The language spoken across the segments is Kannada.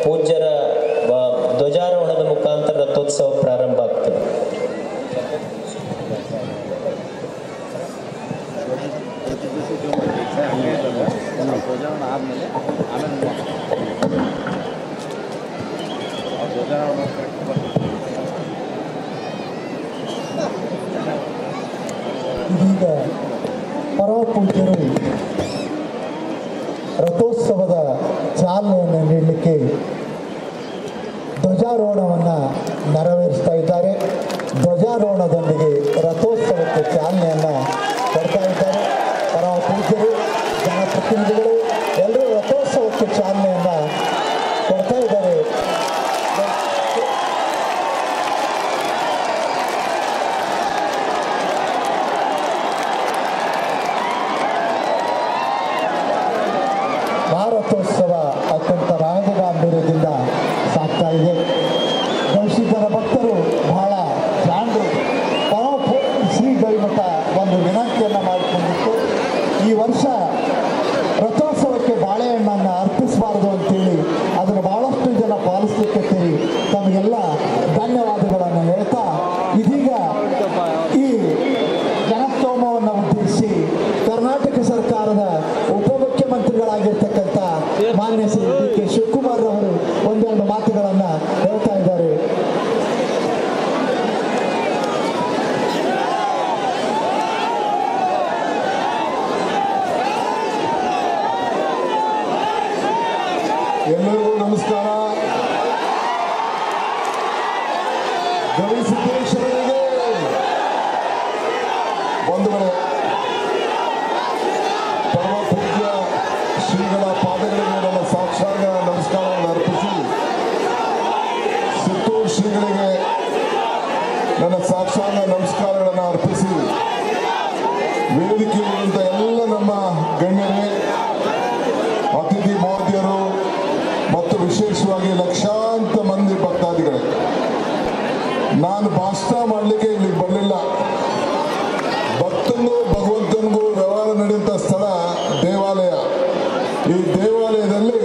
ಪೂಜ್ಯರ ಧ್ವಜಾರೋಹಣದ ಮುಖಾಂತರ ರಥೋತ್ಸವ ಪ್ರಾರಂಭ ಆಗ್ತದೆ. ಇದೀಗ ಪರಮ ಪೂಜ್ಯರು ರಥೋತ್ಸವದ ಚಾಲನೆಯನ್ನು ನೀಡಲಿಕ್ಕೆ ಧ್ವಜಾರೋಹಣವನ್ನು ನೆರವೇರಿಸ್ತಾ ಇದ್ದಾರೆ. ಧ್ವಜಾರೋಹಣದೊಂದಿಗೆ ರಥೋತ್ಸವಕ್ಕೆ ಚಾಲನೆಯನ್ನು ಕೊಡ್ತಾ ಇದ್ದಾರೆ. ಪರಮ ಪೂಜ್ಯರು, ಜನಪ್ರತಿನಿಧಿಗಳು ಎಲ್ಲರೂ ರಥೋತ್ಸವಕ್ಕೆ ಚಾಲನೆಯನ್ನು ಕೊಡ್ತಾ ಇದ್ದಾರೆ. ಭಾರತೋತ್ಸವ ಅತ್ಯಂತ ರಾಜಗಾಂಭೀರ್ಯದಿಂದ ಸಾಗ್ತಾ ಇದೆ. ಗವಿಸಿದ್ಧರ ಭಕ್ತರು ಬಹಳ ಜಾಣರು. ಪರಮ ಶ್ರೀ ಗವಿಮಠ ಒಂದು ವಿನಂತಿಯನ್ನು ಮಾಡಿಕೊಂಡಿತ್ತು. ಈ ವರ್ಷ ರಥೋತ್ಸವಕ್ಕೆ ಬಾಳೆಹಣ್ಣನ್ನು ಅರ್ಪಿಸಬಾರದು ಅಂತೇಳಿ ಅದನ್ನು ಬಹಳಷ್ಟು ಜನ ಪಾಲಿಸಲಿಕ್ಕೆ ಸೇರಿ ತಮಗೆಲ್ಲ ಧನ್ಯವಾದಗಳನ್ನು ಹೇಳ್ತಾ, ಇದೀಗ ಈ ಜನಸ್ತೋಮವನ್ನು ಉದ್ದೇಶಿಸಿ ಕರ್ನಾಟಕ ಸರ್ಕಾರದ ಉಪಮುಖ್ಯಮಂತ್ರಿಗಳಾಗಿರ್ತಕ್ಕಂಥ ಮಾನ್ಯ ಶ್ರೀ ಡಿ.ಕೆ. ಶಿವಕುಮಾರ್ ಅವರು ಒಂದೆರಡು ಮಾತುಗಳನ್ನು ಹೇಳ್ತಾ ಇದ್ದಾರೆ. ಎಲ್ಲರಿಗೂ ನಮಸ್ಕಾರ. ಗವಿಸಿದ್ದೇಶ್ವರನಿಗೆ ಬಂಧುಗಳೇ, ಪರಮ ಪೂಜ್ಯ ಶ್ರೀಗಳ ಪಾದಗಳಿಗೆ ನನ್ನ ಸಾಕ್ಷಾಂಗ ನಮಸ್ಕಾರವನ್ನು ಅರ್ಪಿಸಿ, ಸಿತ್ತೂರು ಶ್ರೀಗಳಿಗೆ ನನ್ನ ಸಾಕ್ಷಾಂಗ ನಮಸ್ಕಾರಗಳನ್ನು ಅರ್ಪಿಸಿ, ವೇದಿಕೆಯಲ್ಲಿರುವಂಥ ಎಲ್ಲ ನಮ್ಮ ಗಣ್ಯರೇ, ಅತಿಥಿ ಮಹೋದಯರು ಮತ್ತು ವಿಶೇಷವಾಗಿ ಲಕ್ಷಾಂತರ ಮಂದಿ ಭಕ್ತಾದಿಗಳೇ, ನಾನು ಭಾಷಣ ಮಾಡಲಿಕ್ಕೆ ಇಲ್ಲಿಗೆ ಬರಲಿಲ್ಲ. ಭಕ್ತನಿಗೂ ಭಗವಂತನಿಗೂ ವ್ಯವಹಾರ ನಡೆಯುವಂಥ ಸ್ಥಳ ದೇವಾಲಯ. ಈ ದೇವಾಲಯದಲ್ಲಿ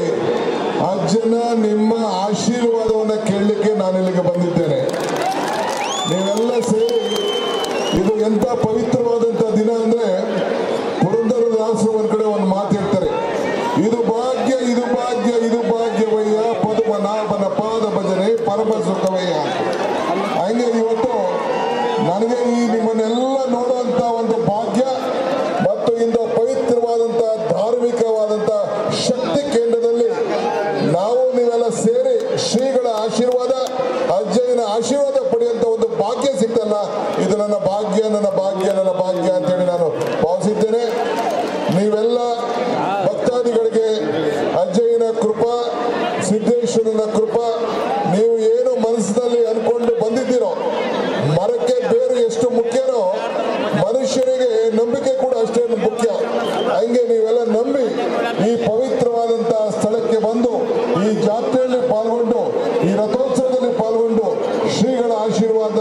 ಅಜ್ಜನ ನಿಮ್ಮ ಆಶೀರ್ವಾದವನ್ನು ಕೇಳಲಿಕ್ಕೆ ನಾನು ಇಲ್ಲಿಗೆ ಬಂದಿದ್ದೇನೆ. ನೀವೆಲ್ಲ ಸೇರಿ, ಇದು ಎಂಥ ಪವಿತ್ರವಾದಂಥ ದಿನ ಅಂದರೆ, ಪುರಂದರದಾಸರು ಒಂದು ಕಡೆ ಒಂದು ಮಾತು ಹೇಳ್ತಾರೆ, ಇದು ಭಾಗ್ಯ ಇದು ಭಾಗ್ಯ ಇದು ಭಾಗ್ಯವಯ್ಯ ಪದ್ಮನಾಭನ ಪಾದ ಭಜನೆ ಪರಮ ಸುಖವಯ್ಯ. ಹಂಗೆ ಇವತ್ತು ನನಗೆ ಈ ನಿಮ್ಮನ್ನೆಲ್ಲ ನೋಡುವಂಥ ಒಂದು ಭಾಗ್ಯ ಮತ್ತು ಇಂಥ ಪವಿತ್ರವಾದಂಥ ಧಾರ್ಮಿಕವಾದಂಥ ಶಕ್ತಿ ಕೇಂದ್ರದಲ್ಲಿ ನಾವು ನೀವೆಲ್ಲ ಸೇರಿ ಶ್ರೀಗಳ ಆಶೀರ್ವಾದ, ಅಜ್ಜಯ್ಯನ ಆಶೀರ್ವಾದ ಪಡೆಯುವಂಥ ಒಂದು ಭಾಗ್ಯ ಸಿಗ್ತಲ್ಲ, ಇದು ನನ್ನ ಭಾಗ್ಯ ನನ್ನ ಭಾಗ್ಯ ನನ್ನ ಭಾಗ್ಯ ಅಂತೇಳಿ ನಾನು ಭಾವಿಸಿದ್ದೇನೆ. ನೀವೆಲ್ಲ ಭಕ್ತಾದಿಗಳಿಗೆ ಅಜ್ಜಯ್ಯನ ಕೃಪಾ, ಸಿದ್ದೇಶ್ವರನ ಕೃಪಾ, ನೀವು ಏನು ಮನಸ್ಸಿನಲ್ಲಿ ಅನ್ಕೊಂಡು ಬಂದಿದ್ದೀರೋ, ಮರಕ್ಕೆ ಬೇರು ಎಷ್ಟು ಮುಖ್ಯನೋ ಮನುಷ್ಯನಿಗೆ ನಂಬಿಕೆ ಕೂಡ ಅಷ್ಟೇ ಮುಖ್ಯ. ಹಂಗೆ ನೀವೆಲ್ಲ ನಂಬಿ ಈ ಪವಿತ್ರವಾದಂಥ ಸ್ಥಳಕ್ಕೆ ಬಂದು ಈ ಜಾತ್ರೆಯಲ್ಲಿ ಪಾಲ್ಗೊಂಡು, ಈ ರಥೋತ್ಸವದಲ್ಲಿ ಪಾಲ್ಗೊಂಡು ಶ್ರೀಗಳ ಆಶೀರ್ವಾದ,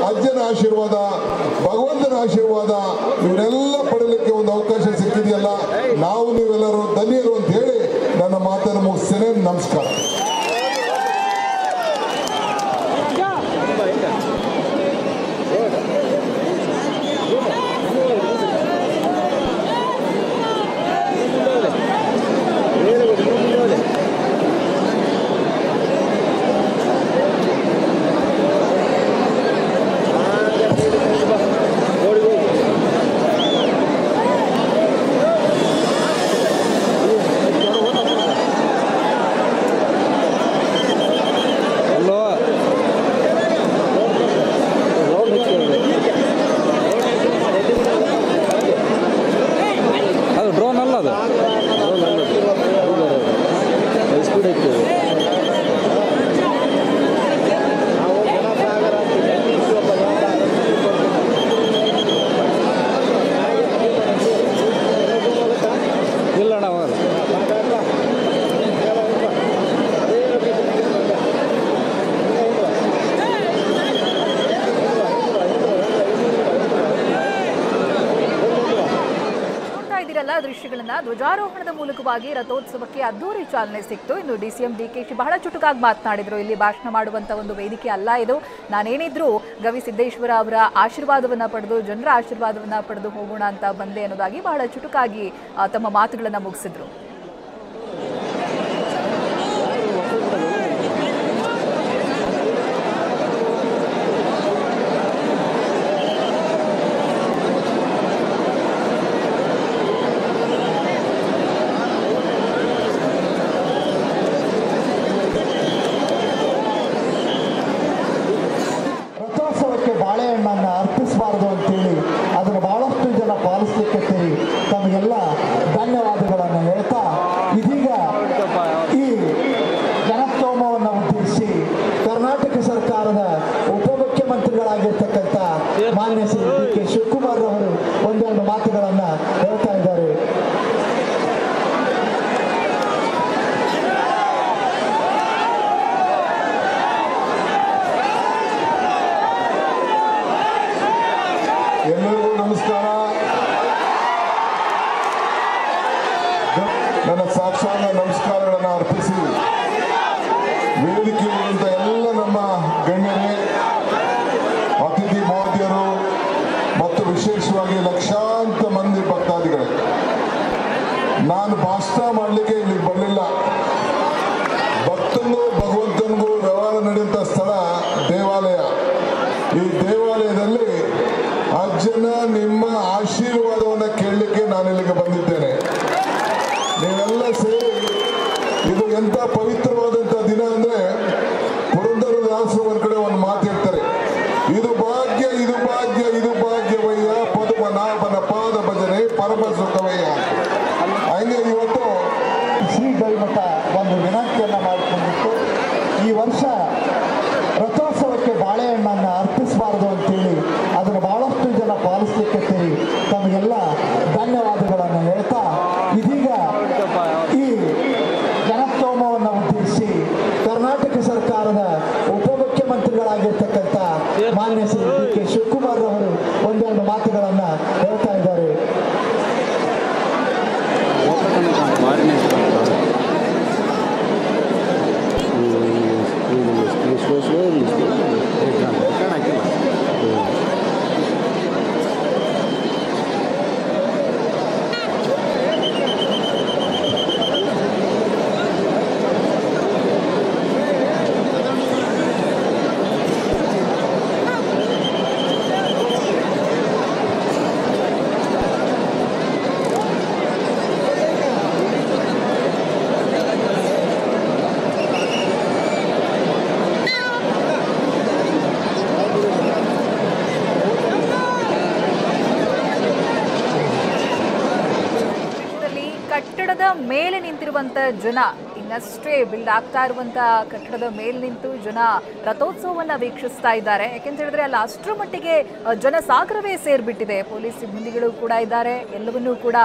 ಅಜ್ಜನ ಆಶೀರ್ವಾದ, ಭಗವಂತನ ಆಶೀರ್ವಾದ ಇವನ್ನೆಲ್ಲ ಪಡಲಿಕ್ಕೆ ಒಂದು ಅವಕಾಶ ಸಿಕ್ಕಿದೆಯಲ್ಲ, ನಾವು ನೀವೆಲ್ಲರೂ ಧನ್ಯರು ಅಂತ ಹೇಳಿ ನನ್ನ ಮಾತನ್ನು ಮುಗಿಸ್ತೇನೆ. ನಮಸ್ಕಾರ. ಧ್ವಜಾರೋಹಣದ ಮೂಲಕವಾಗಿ ರಥೋತ್ಸವಕ್ಕೆ ಅದ್ದೂರಿ ಚಾಲನೆ ಸಿಕ್ತು. ಇನ್ನು ಡಿಸಿಎಂ ಡಿಕೆಶಿ ಬಹಳ ಚುಟುಕಾಗಿ ಮಾತನಾಡಿದ್ರು. ಇಲ್ಲಿ ಭಾಷಣ ಮಾಡುವಂತ ಒಂದು ವೇದಿಕೆ ಅಲ್ಲ ಇದು. ನಾನೇನಿದ್ರು ಗವಿಸಿದ್ದೇಶ್ವರ ಅವರ ಆಶೀರ್ವಾದವನ್ನ ಪಡೆದು, ಜನರ ಆಶೀರ್ವಾದವನ್ನ ಪಡೆದು ಹೋಗೋಣ ಅಂತ ಬಂದೆ ಅನ್ನೋದಾಗಿ ಬಹಳ ಚುಟುಕಾಗಿ ತಮ್ಮ ಮಾತುಗಳನ್ನ ಮುಗಿಸಿದ್ರು. ಬಾಳೆಹಣ್ಣನ್ನು ಅರ್ಪಿಸಬಾರದು ಅಂತೇಳಿ ಅದನ್ನು ಬಹಳಷ್ಟು ಜನ ಪಾಲಿಸಲಿಕ್ಕೆ ಸೇರಿ ತಮಗೆಲ್ಲ ಧನ್ಯವಾದಗಳನ್ನು ಹೇಳ್ತಾ, ಇದೀಗ ಈ ಜನಸ್ತೋಮವನ್ನು ಉದ್ದೇಶಿಸಿ ಕರ್ನಾಟಕ ಸರ್ಕಾರದ ಉಪಮುಖ್ಯಮಂತ್ರಿಗಳಾಗಿರ್ತಕ್ಕಂಥ ಮಾನ್ಯ ಶ್ರೀ ಡಿ.ಕೆ. ಶಿವಕುಮಾರ್ ಅವರು ಒಂದೆರಡು ಮಾತುಗಳನ್ನು ಹೇಳ್ತಾ ಇದ್ದಾರೆ. ಎಲ್ಲರಿಗೂ ನಮಸ್ಕಾರ. ನನ್ನ ಸಾಕ್ಷಾಂಗ ನಮಸ್ಕಾರಗಳನ್ನು ಅರ್ಪಿಸಿ ವೇದಿಕೆಯಲ್ಲಿರುವಂಥ ಎಲ್ಲ ನಮ್ಮ ಗಣ್ಯರೇ, ಅತಿಥಿ ಮಹೋದಯರು ಮತ್ತು ವಿಶೇಷವಾಗಿ ಲಕ್ಷಾಂತರ ಮಂದಿ ಭಕ್ತಾದಿಗಳೇ, ನಾನು ಭಾಷಣ ಮಾಡಲಿಕ್ಕೆ ಇಲ್ಲಿಗೆ ಬರಲಿಲ್ಲ. ಭಕ್ತನಿಗೂ ಭಗವಂತನಿಗೂ ವ್ಯವಹಾರ ನಡೆಯುವಂಥ ಸ್ಥಳ ದೇವಾಲಯ. ಈ ದೇವಾಲಯದಲ್ಲಿ ಅಜ್ಜನ ನಿಮ್ಮ ಆಶೀರ್ವಾದವನ್ನು ಕೇಳಲಿಕ್ಕೆ ನಾನು ಇಲ್ಲಿಗೆ ಬಂದಿದ್ದೇನೆ. ನೀವೆಲ್ಲ ಸೇರಿ, ಇದು ಎಂಥ ಪವಿತ್ರವಾದಂಥ ದಿನ ಅಂದರೆ, ಪುರಂದರದಾಸರು ಒಂದು ಕಡೆ ಒಂದು ಮಾತು ಹೇಳ್ತಾರೆ, ಇದು ಭಾಗ್ಯ ಇದು ಭಾಗ್ಯ ಇದು ಭಾಗ್ಯವಯ್ಯ ಪದ್ಮನಾಭನ ಪಾದ ಭಜನೆ ಪರಮ ಸುಖವಯ್ಯ. ಹಂಗೆ ಇವತ್ತು ಶ್ರೀ ಗವಿಮಠ ಒಂದು ವಿನಂತಿಯನ್ನು ಮಾಡಿಕೊಂಡಿತ್ತು. ಈ ವರ್ಷ ರಥೋತ್ಸವಕ್ಕೆ ಬಾಳೆಹಣ್ಣನ್ನು ಅರ್ಪಿಸಬಾರದು ಅಂತೇಳಿ ಅದನ್ನು ಬಹಳಷ್ಟು ಜನ ಪಾಲಿಸಲಿಕ್ಕೆ ಸೇರಿ ತಮಗೆಲ್ಲ ಧನ್ಯವಾದಗಳನ್ನು ಹೇಳ್ತಾ, ಇದೀಗ ಈ ಜನಸ್ತೋಮವನ್ನು ಉದ್ದೇಶಿಸಿ ಕರ್ನಾಟಕ ಸರ್ಕಾರದ ಉಪಮುಖ್ಯಮಂತ್ರಿಗಳಾಗಿರ್ತಕ್ಕಂಥ ಮಾನ್ಯ ಶ್ರೀ ಡಿ.ಕೆ. ಶಿವಕುಮಾರ್ ಅವರು ಒಂದೆರಡು ಮಾತುಗಳನ್ನು ಹೇಳ್ತಾ ಇದ್ದಾರೆ. ಕಟ್ಟಡದ ಮೇಲೆ ನಿಂತಿರುವಂತ ಜನ, ಇನ್ನಷ್ಟೇ ಬಿಲ್ಡ್ ಆಗ್ತಾ ಇರುವಂತ ಕಟ್ಟಡದ ಮೇಲೆ ನಿಂತು ಜನ ರಥೋತ್ಸವವನ್ನ ವೀಕ್ಷಿಸ್ತಾ ಇದ್ದಾರೆ. ಯಾಕೆಂತ ಹೇಳಿದ್ರೆ ಅಲ್ಲಿ ಅಷ್ಟರ ಮಟ್ಟಿಗೆ ಜನಸಾಗರವೇ ಸೇರ್ಬಿಟ್ಟಿದೆ. ಪೊಲೀಸ್ ಸಿಬ್ಬಂದಿಗಳು ಕೂಡ ಇದ್ದಾರೆ, ಎಲ್ಲವನ್ನೂ ಕೂಡ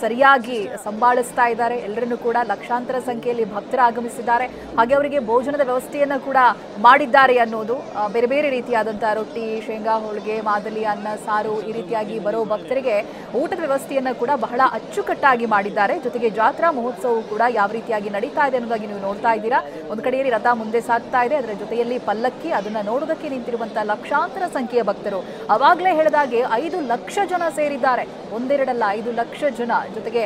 ಸರಿಯಾಗಿ ಸಂಭಾಳಿಸ್ತಾ ಇದ್ದಾರೆ. ಎಲ್ಲರನ್ನೂ ಕೂಡ ಲಕ್ಷಾಂತರ ಸಂಖ್ಯೆಯಲ್ಲಿ ಭಕ್ತರು ಆಗಮಿಸಿದ್ದಾರೆ. ಹಾಗೆ ಅವರಿಗೆ ಭೋಜನದ ವ್ಯವಸ್ಥೆಯನ್ನ ಕೂಡ ಮಾಡಿದ್ದಾರೆ ಅನ್ನೋದು. ಬೇರೆ ಬೇರೆ ರೀತಿಯಾದಂತಹ ರೊಟ್ಟಿ, ಶೇಂಗಾ ಹೋಳಿಗೆ, ಮಾದಲಿ, ಅನ್ನ, ಸಾರು, ಈ ರೀತಿಯಾಗಿ ಬರೋ ಭಕ್ತರಿಗೆ ಊಟದ ವ್ಯವಸ್ಥೆಯನ್ನ ಕೂಡ ಬಹಳ ಅಚ್ಚುಕಟ್ಟಾಗಿ ಮಾಡಿದ್ದಾರೆ. ಜೊತೆಗೆ ಜಾತ್ರಾ ಮಹೋತ್ಸವವು ಕೂಡ ಯಾವ ರೀತಿಯಾಗಿ ನಡೀತಾ ಇದೆ ಅನ್ನೋದಾಗಿ ನೀವು ನೋಡ್ತಾ ಇದ್ದೀರಾ. ಒಂದು ಕಡೆಯಲ್ಲಿ ರಥ ಮುಂದೆ ಸಾಗ್ತಾ ಇದೆ, ಅದರ ಜೊತೆಯಲ್ಲಿ ಪಲ್ಲಕ್ಕಿ, ಅದನ್ನ ನೋಡೋದಕ್ಕೆ ನಿಂತಿರುವಂತಹ ಲಕ್ಷಾಂತರ ಸಂಖ್ಯೆಯ ಭಕ್ತರು. ಅವಾಗಲೇ ಹೇಳಿದಾಗೆ 5 ಲಕ್ಷ ಜನ ಸೇರಿದ್ದಾರೆ, ಒಂದೆರಡಲ್ಲ 5 ಲಕ್ಷ ಜನ. ಜೊತೆಗೆ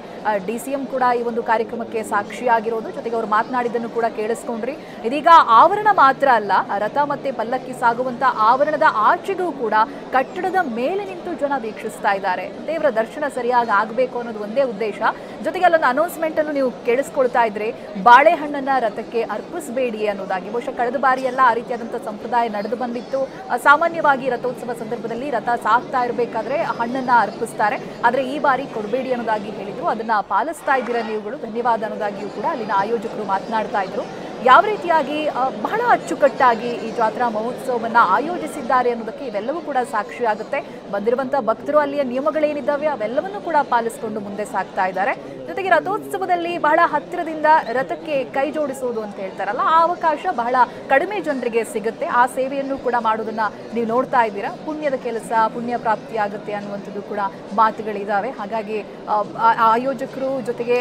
ಡಿಸಿಎಂ ಕೂಡ ಈ ಒಂದು ಕಾರ್ಯಕ್ರಮಕ್ಕೆ ಸಾಕ್ಷಿಯಾಗಿರೋದು. ಜೊತೆಗೆ ಅವರು ಮಾತನಾಡಿದ್ದನ್ನು ಕೂಡ ಕೇಳಿಸ್ಕೊಂಡ್ರಿ. ಇದೀಗ ಆವರಣ ಮಾತ್ರ ಅಲ್ಲ, ರಥ ಮತ್ತೆ ಪಲ್ಲಕ್ಕಿ ಸಾಗುವಂತ ಆವರಣದ ಆಚೆಗೂ ಕೂಡ ಕಟ್ಟಡದ ಮೇಲೆ ನಿಂತು ಜನ ವೀಕ್ಷಿಸ್ತಾ ಇದ್ದಾರೆ. ದೇವರ ದರ್ಶನ ಸರಿಯಾಗಿ ಆಗಬೇಕು ಅನ್ನೋದು ಒಂದೇ ಉದ್ದೇಶ. ಜೊತೆಗೆ ಅಲ್ಲೊಂದು ಅನೌನ್ಸ್ಮೆಂಟ್ ಅನ್ನು ನೀವು ಕೇಳಿಸ್ಕೊಳ್ತಾ ಇದ್ರೆ, ಬಾಳೆಹಣ್ಣನ್ನ ರಥಕ್ಕೆ ಅರ್ಪಿಸಬೇಡಿ ಅನ್ನೋದಾಗಿ. ಬಹುಶಃ ಕಳೆದ ಬಾರಿ ಎಲ್ಲ ಆ ರೀತಿಯಾದಂತಹ ಸಂಪ್ರದಾಯ ನಡೆದು ಬಂದಿತ್ತು. ಸಾಮಾನ್ಯವಾಗಿ ರಥೋತ್ಸವ ಸಂದರ್ಭದಲ್ಲಿ ರಥ ಸಾಗ್ತಾ ಇರಬೇಕಾದ್ರೆ ಹಣ್ಣನ್ನ ಅರ್ಪಿಸ್ತಾರೆ. ಆದ್ರೆ ಈ ಬಾರಿ ಕೊಡಬೇಡಿ ಅನ್ನೋದಾಗಿ ಹೇಳಿದ್ರು. ಅದನ್ನ ಪಾಲಿಸ್ತಾ ಇದ್ದೀರಾ ನೀವುಗಳು, ಧನ್ಯವಾದ ಅನ್ನೋದಾಗಿಯೂ ಕೂಡ ಅಲ್ಲಿನ ಆಯೋಜಕರು ಮಾತನಾಡ್ತಾ ಇದ್ರು. ಯಾವ ರೀತಿಯಾಗಿ ಬಹಳ ಅಚ್ಚುಕಟ್ಟಾಗಿ ಈ ಜಾತ್ರಾ ಮಹೋತ್ಸವವನ್ನು ಆಯೋಜಿಸಿದ್ದಾರೆ ಅನ್ನೋದಕ್ಕೆ ಇವೆಲ್ಲವೂ ಕೂಡ ಸಾಕ್ಷಿಯಾಗುತ್ತೆ. ಬಂದಿರುವಂತಹ ಭಕ್ತರು ಅಲ್ಲಿಯ ನಿಯಮಗಳೇನಿದ್ದಾವೆ ಅವೆಲ್ಲವನ್ನೂ ಕೂಡ ಪಾಲಿಸಿಕೊಂಡು ಮುಂದೆ ಸಾಗ್ತಾ ಇದ್ದಾರೆ. ಜೊತೆಗೆ ರಥೋತ್ಸವದಲ್ಲಿ ಬಹಳ ಹತ್ತಿರದಿಂದ ರಥಕ್ಕೆ ಕೈ ಜೋಡಿಸುವುದು ಅಂತ ಹೇಳ್ತಾರಲ್ಲ, ಆ ಅವಕಾಶ ಬಹಳ ಕಡಿಮೆ ಜನರಿಗೆ ಸಿಗುತ್ತೆ. ಆ ಸೇವೆಯನ್ನು ಕೂಡ ಮಾಡೋದನ್ನ ನೀವು ನೋಡ್ತಾ ಇದ್ದೀರಾ. ಪುಣ್ಯದ ಕೆಲಸ, ಪುಣ್ಯ ಪ್ರಾಪ್ತಿ ಆಗುತ್ತೆ ಅನ್ನುವಂಥದ್ದು ಕೂಡ ಮಾತುಗಳಿದಾವೆ. ಹಾಗಾಗಿ ಆಯೋಜಕರು ಜೊತೆಗೆ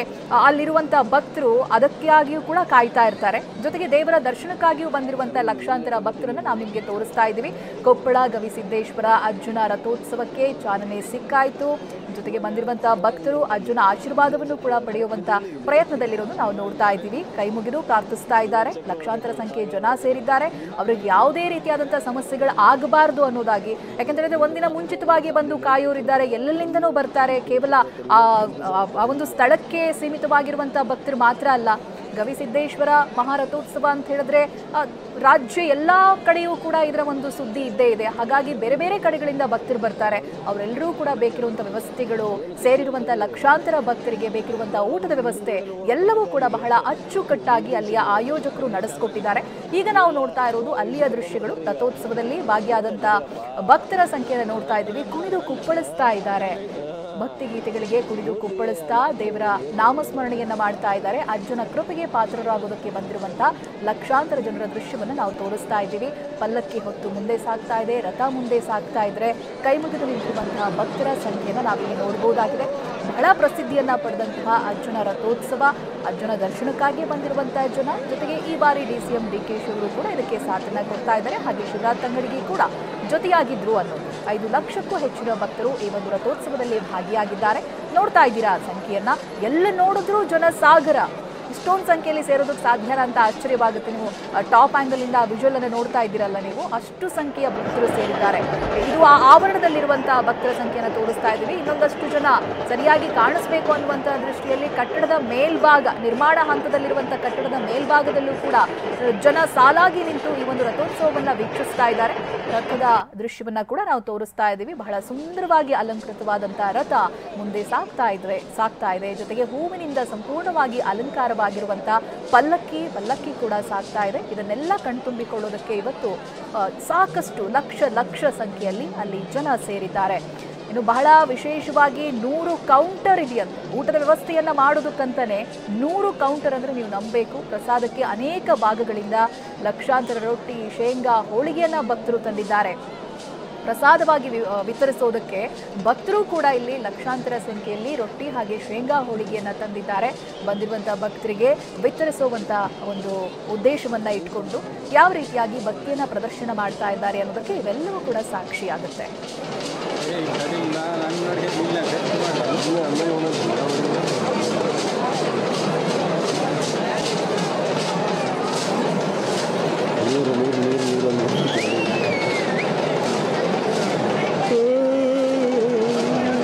ಅಲ್ಲಿರುವಂತಹ ಭಕ್ತರು ಅದಕ್ಕಾಗಿಯೂ ಕೂಡ ಕಾಯ್ತಾ ಇರ್ತಾರೆ. ಜೊತೆಗೆ ದೇವರ ದರ್ಶನಕ್ಕಾಗಿಯೂ ಬಂದಿರುವಂತಹ ಲಕ್ಷಾಂತರ ಭಕ್ತರನ್ನ ನಾವು ನಿಮಗೆ ತೋರಿಸ್ತಾ ಇದ್ದೀವಿ. ಕೊಪ್ಪಳ ಗವಿಸಿದ್ದೇಶ್ವರ ಅರ್ಜುನ ರಥೋತ್ಸವಕ್ಕೆ ಚಾಲನೆ ಸಿಕ್ಕಾಯಿತು. ಜೊತೆಗೆ ಬಂದಿರುವಂತಹ ಭಕ್ತರು ಅರ್ಜುನ ಆಶೀರ್ವಾದವನ್ನು ಕೂಡ ಪಡೆಯುವಂತಹ ಪ್ರಯತ್ನದಲ್ಲಿರೋದು ನಾವು ನೋಡ್ತಾ ಇದ್ದೀವಿ. ಕೈ ಮುಗಿದು ಪ್ರಾರ್ಥಿಸ್ತಾ ಇದ್ದಾರೆ. ಲಕ್ಷಾಂತರ ಸಂಖ್ಯೆಯ ಜನ ಸೇರಿದ್ದಾರೆ. ಅವರಿಗೆ ಯಾವುದೇ ರೀತಿಯಾದಂತಹ ಸಮಸ್ಯೆಗಳು ಆಗಬಾರದು ಅನ್ನೋದಾಗಿ. ಯಾಕಂತೇಳಿದ್ರೆ ಒಂದಿನ ಮುಂಚಿತವಾಗಿ ಬಂದು ಕಾಯೋರಿದ್ದಾರೆ, ಎಲ್ಲೆಲ್ಲಿಂದನೂ ಬರ್ತಾರೆ. ಕೇವಲ ಆ ಒಂದು ಸ್ಥಳಕ್ಕೆ ಸೀಮಿತವಾಗಿರುವಂತಹ ಭಕ್ತರು ಮಾತ್ರ ಅಲ್ಲ, ಗವಿಸಿದ್ದೇಶ್ವರ ಮಹಾರಥೋತ್ಸವ ಅಂತ ಹೇಳಿದ್ರೆ ರಾಜ್ಯ ಎಲ್ಲ ಕಡೆಯೂ ಕೂಡ ಇದರ ಒಂದು ಸುದ್ದಿ ಇದ್ದೇ ಇದೆ. ಹಾಗಾಗಿ ಬೇರೆ ಬೇರೆ ಕಡೆಗಳಿಂದ ಭಕ್ತರು ಬರ್ತಾರೆ. ಅವರೆಲ್ಲರೂ ಕೂಡ ಬೇಕಿರುವಂಥ ವ್ಯವಸ್ಥೆಗಳು, ಸೇರಿರುವಂಥ ಲಕ್ಷಾಂತರ ಭಕ್ತರಿಗೆ ಬೇಕಿರುವಂಥ ಊಟದ ವ್ಯವಸ್ಥೆ ಎಲ್ಲವೂ ಕೂಡ ಬಹಳ ಅಚ್ಚುಕಟ್ಟಾಗಿ ಅಲ್ಲಿಯ ಆಯೋಜಕರು ನಡೆಸಿಕೊಟ್ಟಿದ್ದಾರೆ. ಈಗ ನಾವು ನೋಡ್ತಾ ಇರೋದು ಅಲ್ಲಿಯ ದೃಶ್ಯಗಳು. ರಥೋತ್ಸವದಲ್ಲಿ ಭಾಗಿಯಾದಂಥ ಭಕ್ತರ ಸಂಖ್ಯೆಯನ್ನು ನೋಡ್ತಾ ಇದ್ದೀವಿ. ಕುಣಿದು ಕುಪ್ಪಳಿಸ್ತಾ ಇದ್ದಾರೆ. ಭಕ್ತಿ ಗೀತೆಗಳಿಗೆ ಕುಣಿದು ಕುಪ್ಪಳಿಸ್ತಾ ದೇವರ ನಾಮಸ್ಮರಣೆಯನ್ನ ಮಾಡ್ತಾ ಇದ್ದಾರೆ. ಅರ್ಜುನ ಕೃಪೆಗೆ ಪಾತ್ರರಾಗೋದಕ್ಕೆ ಬಂದಿರುವಂತಹ ಲಕ್ಷಾಂತರ ಜನರ ದೃಶ್ಯವನ್ನು ನಾವು ತೋರಿಸ್ತಾ ಇದ್ದೀವಿ. ಪಲ್ಲಕ್ಕಿ ಹೊತ್ತು ಮುಂದೆ ಸಾಗ್ತಾ ಇದೆ, ರಥ ಮುಂದೆ ಸಾಗ್ತಾ ಇದ್ರೆ ಕೈ ಮುಗಿದು ನಿಂತಿರುವಂತಹ ಭಕ್ತರ ಸಂಖ್ಯೆಯನ್ನು ನಾವಿಲ್ಲಿ ನೋಡಬಹುದಾಗಿದೆ. ಬಹಳ ಪ್ರಸಿದ್ಧಿಯನ್ನ ಪಡೆದಂತಹ ಅರ್ಜುನ ರಥೋತ್ಸವ, ಅರ್ಜುನ ದರ್ಶನಕ್ಕಾಗಿ ಬಂದಿರುವಂತಹ ಜನ, ಜೊತೆಗೆ ಈ ಬಾರಿ DCM DK ಶಿವರು ಕೂಡ ಇದಕ್ಕೆ ಸಾಥನ್ನ ಕೊಡ್ತಾ ಇದ್ದಾರೆ. ಹಾಗೆ ಶಿವರಾಜ್ ತಂಗಡಿಗೆ ಕೂಡ ಜೊತೆಯಾಗಿದ್ರು ಅನ್ನೋದು. 5 ಲಕ್ಷಕ್ಕೂ ಹೆಚ್ಚಿನ ಭಕ್ತರು ಈ ಒಂದು ರಥೋತ್ಸವದಲ್ಲಿ ಭಾಗಿಯಾಗಿದ್ದಾರೆ. ನೋಡ್ತಾ ಇದ್ದೀರಾ ಸಂಖ್ಯೆಯನ್ನ, ಎಲ್ಲ ನೋಡಿದ್ರು ಜನ ಸಾಗರ. ಇಷ್ಟೊಂದು ಸಂಖ್ಯೆಯಲ್ಲಿ ಸೇರೋದಕ್ಕೆ ಸಾಧ್ಯನಾ ಅಂತ ಆಶ್ಚರ್ಯವಾಗುತ್ತೆ. ನೀವು ಟಾಪ್ ಆಂಗಲ್ ಇಂದ ವಿಜುವಲ್ ಅನ್ನು ನೋಡ್ತಾ ಇದ್ದೀರಲ್ಲ, ನೀವು ಅಷ್ಟು ಸಂಖ್ಯೆಯ ಭಕ್ತರು ಸೇರಿದ್ದಾರೆ. ಇದು ಆ ಆವರಣದಲ್ಲಿರುವಂತಹ ಭಕ್ತರ ಸಂಖ್ಯೆಯನ್ನು ತೋರಿಸ್ತಾ ಇದ್ದೀವಿ. ಇನ್ನೊಂದಷ್ಟು ಜನ ಸರಿಯಾಗಿ ಕಾಣಿಸ್ಬೇಕು ಅನ್ನುವಂತಹ ದೃಷ್ಟಿಯಲ್ಲಿ ಕಟ್ಟಡದ ಮೇಲ್ಭಾಗ, ನಿರ್ಮಾಣ ಹಂತದಲ್ಲಿರುವಂತಹ ಕಟ್ಟಡದ ಮೇಲ್ಭಾಗದಲ್ಲೂ ಕೂಡ ಜನ ಸಾಲಾಗಿ ನಿಂತು ಈ ಒಂದು ರಥೋತ್ಸವವನ್ನ ವೀಕ್ಷಿಸ್ತಾ ಇದ್ದಾರೆ. ರಥದ ದೃಶ್ಯವನ್ನ ಕೂಡ ನಾವು ತೋರಿಸ್ತಾ ಇದ್ದೀವಿ. ಬಹಳ ಸುಂದರವಾಗಿ ಅಲಂಕೃತವಾದಂತಹ ರಥ ಮುಂದೆ ಸಾಗ್ತಾ ಇದೆ. ಜೊತೆಗೆ ಹೂವಿನಿಂದ ಸಂಪೂರ್ಣವಾಗಿ ಅಲಂಕಾರವಾಗಿರುವಂತಹ ಪಲ್ಲಕ್ಕಿ ಕೂಡ ಸಾಗ್ತಾ ಇದೆ. ಇದನ್ನೆಲ್ಲ ಕಣ್ತುಂಬಿಕೊಳ್ಳೋದಕ್ಕೆ ಇವತ್ತು ಸಾಕಷ್ಟು ಲಕ್ಷ ಸಂಖ್ಯೆಯಲ್ಲಿ ಅಲ್ಲಿ ಜನ ಸೇರಿದ್ದಾರೆ. ಇನ್ನು ಬಹಳ ವಿಶೇಷವಾಗಿ 100 ಕೌಂಟರ್ ಇದೆಯಂತೆ. ಊಟದ ವ್ಯವಸ್ಥೆಯನ್ನ ಮಾಡೋದಕ್ಕಂತಾನೆ 100 ಕೌಂಟರ್ ಅಂದ್ರೆ ನೀವು ನಂಬಬೇಕು. ಪ್ರಸಾದಕ್ಕೆ ಅನೇಕ ಭಾಗಗಳಿಂದ ಲಕ್ಷಾಂತರ ರೊಟ್ಟಿ, ಶೇಂಗಾ, ಹೋಳಿಗೆಯನ್ನ ಭಕ್ತರು ತಂದಿದ್ದಾರೆ. ಪ್ರಸಾದವಾಗಿ ವಿತರಿಸೋದಕ್ಕೆ ಭಕ್ತರು ಕೂಡ ಇಲ್ಲಿ ಲಕ್ಷಾಂತರ ಸಂಖ್ಯೆಯಲ್ಲಿ ರೊಟ್ಟಿ ಹಾಗೆ ಶೇಂಗಾ ಹೋಳಿಗೆಯನ್ನ ತಂದಿದ್ದಾರೆ. ಬಂದಿರುವಂತಹ ಭಕ್ತರಿಗೆ ವಿತರಿಸುವಂತಹ ಒಂದು ಉದ್ದೇಶವನ್ನ ಇಟ್ಕೊಂಡು ಯಾವ ರೀತಿಯಾಗಿ ಭಕ್ತಿಯನ್ನ ಪ್ರದರ್ಶನ ಮಾಡ್ತಾ ಇದ್ದಾರೆ ಅನ್ನೋದಕ್ಕೆ ಇವೆಲ್ಲವೂ ಕೂಡ ಸಾಕ್ಷಿಯಾಗುತ್ತೆ.